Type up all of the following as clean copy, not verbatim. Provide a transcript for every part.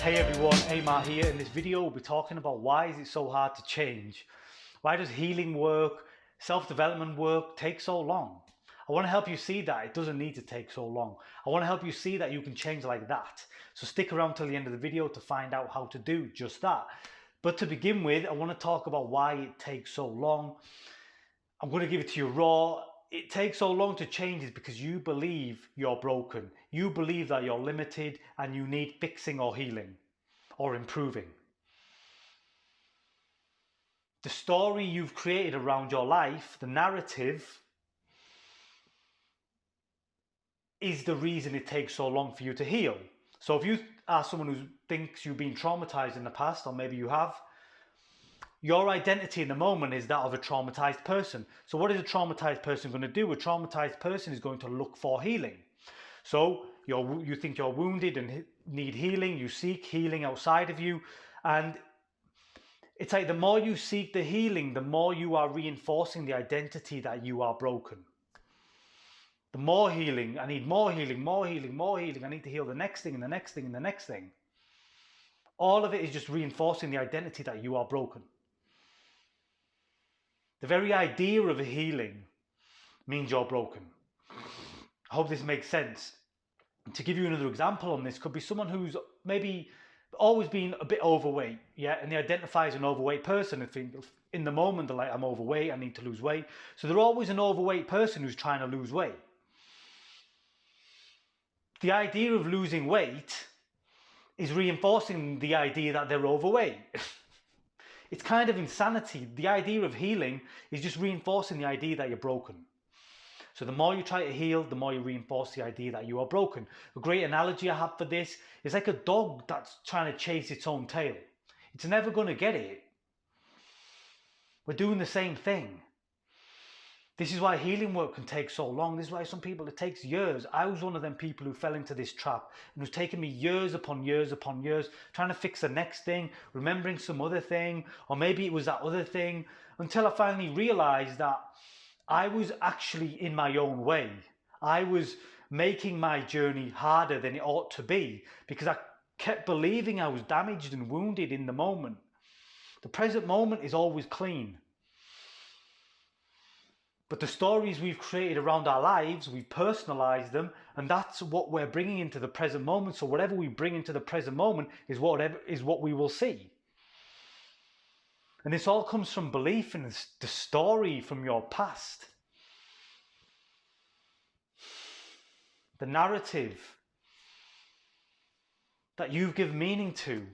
Hey everyone, Amar here. In this video we'll be talking about why is it so hard to change? Why does healing work, self-development work take so long? I want to help you see that it doesn't need to take so long. I want to help you see that you can change like that. So stick around till the end of the video to find out how to do just that. But to begin with, I want to talk about why it takes so long. I'm going to give it to you raw. It takes so long to change is because you believe you're broken. You believe that you're limited and you need fixing or healing or improving. The story you've created around your life, the narrative, is the reason it takes so long for you to heal. So if you are someone who thinks you've been traumatized in the past, or maybe you have, your identity in the moment is that of a traumatized person. So what is a traumatized person going to do? A traumatized person is going to look for healing. So you think you're wounded and need healing, you seek healing outside of you, and it's like the more you seek the healing, the more you are reinforcing the identity that you are broken. The more healing, I need more healing, more healing, more healing, I need to heal the next thing and the next thing and the next thing. All of it is just reinforcing the identity that you are broken. The very idea of healing means you're broken. I hope this makes sense. To give you another example on this, could be someone who's maybe always been a bit overweight, yeah, and they identify as an overweight person and think in the moment they're like, I'm overweight, I need to lose weight. So they're always an overweight person who's trying to lose weight. The idea of losing weight is reinforcing the idea that they're overweight. It's kind of insanity. The idea of healing is just reinforcing the idea that you're broken. So the more you try to heal, the more you reinforce the idea that you are broken. A great analogy I have for this is like a dog that's trying to chase its own tail. It's never going to get it. We're doing the same thing. This is why healing work can take so long. This is why some people, it takes years. I was one of them people who fell into this trap, and it was taking me years upon years upon years, trying to fix the next thing, remembering some other thing, or maybe it was that other thing, until I finally realized that I was actually in my own way. I was making my journey harder than it ought to be because I kept believing I was damaged and wounded in the moment. The present moment is always clean. But the stories we've created around our lives, we've personalized them, and that's what we're bringing into the present moment. So whatever we bring into the present moment is what we will see. And this all comes from belief in the story from your past. The narrative that you've given meaning to.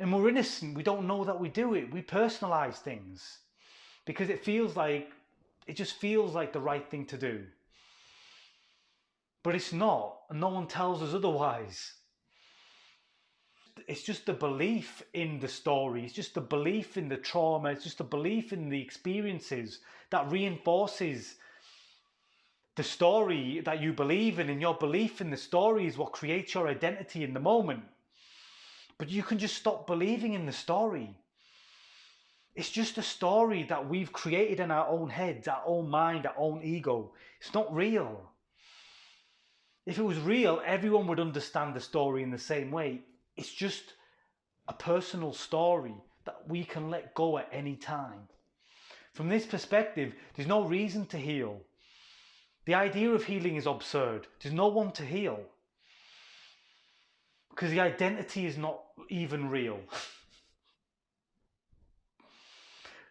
And we're innocent, we don't know that we do it. We personalize things because it just feels like the right thing to do. But it's not, and no one tells us otherwise. It's just the belief in the story, it's just the belief in the trauma, it's just the belief in the experiences that reinforces the story that you believe in, and your belief in the story is what creates your identity in the moment. But you can just stop believing in the story. It's just a story that we've created in our own heads, our own mind, our own ego. It's not real. If it was real, everyone would understand the story in the same way. It's just a personal story that we can let go at any time. From this perspective, there's no reason to heal. The idea of healing is absurd. There's no one to heal. Because the identity is not even real.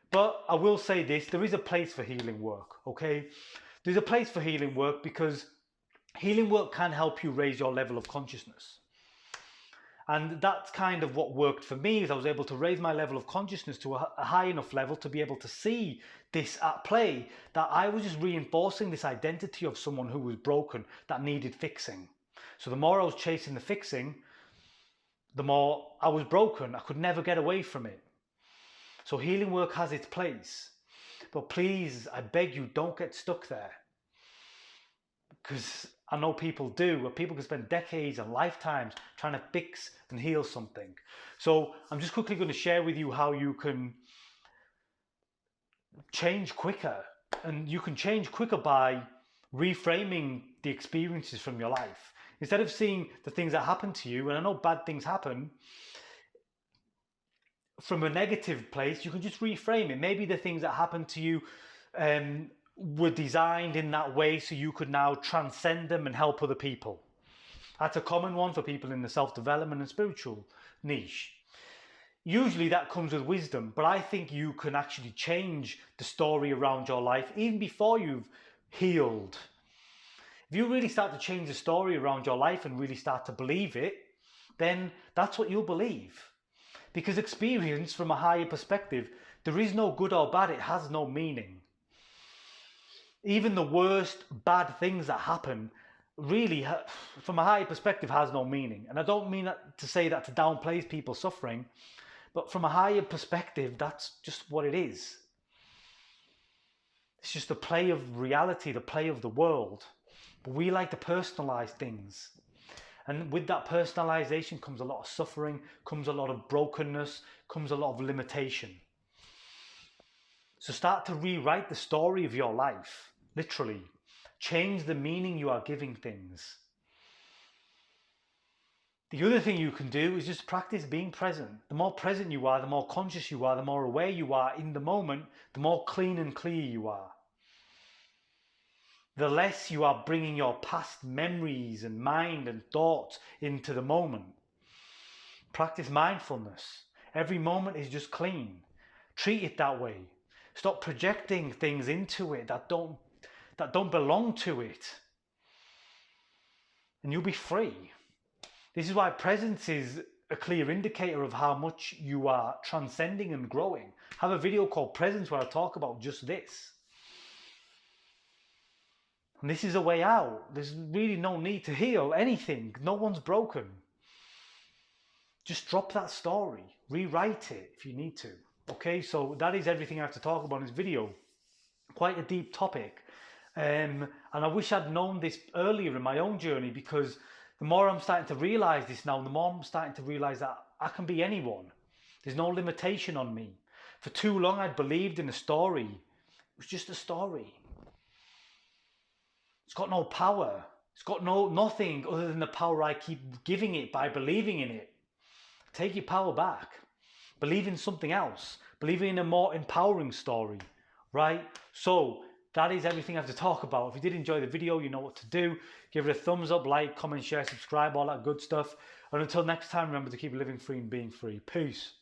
But I will say this, there is a place for healing work, okay? There's a place for healing work because healing work can help you raise your level of consciousness. And that's kind of what worked for me, is I was able to raise my level of consciousness to a high enough level to be able to see this at play, that I was just reinforcing this identity of someone who was broken, that needed fixing. So the more I was chasing the fixing, the more I was broken. I could never get away from it. So healing work has its place, but please, I beg you, don't get stuck there. Because I know people do, where people can spend decades and lifetimes trying to fix and heal something. So I'm just quickly going to share with you how you can change quicker. And you can change quicker by reframing the experiences from your life. Instead of seeing the things that happen to you, and I know bad things happen, from a negative place, you can just reframe it. Maybe the things that happened to you were designed in that way so you could now transcend them and help other people. That's a common one for people in the self-development and spiritual niche. Usually that comes with wisdom, but I think you can actually change the story around your life even before you've healed. If you really start to change the story around your life and really start to believe it, then that's what you'll believe. Because experience from a higher perspective, there is no good or bad, it has no meaning. Even the worst bad things that happen really, from a higher perspective, has no meaning. And I don't mean that to say that to downplay people's suffering, but from a higher perspective, that's just what it is. It's just the play of reality, the play of the world. But we like to personalize things. And with that personalization comes a lot of suffering, comes a lot of brokenness, comes a lot of limitation. So start to rewrite the story of your life, literally. Change the meaning you are giving things. The other thing you can do is just practice being present. The more present you are, the more conscious you are, the more aware you are in the moment, the more clean and clear you are. The less you are bringing your past memories and mind and thoughts into the moment. Practice mindfulness. Every moment is just clean. Treat it that way. Stop projecting things into it that don't belong to it. And you'll be free. This is why presence is a clear indicator of how much you are transcending and growing. I have a video called Presence where I talk about just this. And this is a way out. There's really no need to heal anything. No one's broken. Just drop that story. Rewrite it if you need to. Okay, so that is everything I have to talk about in this video. Quite a deep topic. And I wish I'd known this earlier in my own journey, because the more I'm starting to realize this now, the more I'm starting to realize that I can be anyone. There's no limitation on me. For too long, I'd believed in a story. It was just a story. It's got no power. It's got nothing other than the power I keep giving it by believing in it. Take your power back. Believe in something else. Believe in a more empowering story, right? So that is everything I have to talk about. If you did enjoy the video, you know what to do. Give it a thumbs up, like, comment, share, subscribe, all that good stuff. And until next time, remember to keep living free and being free. Peace.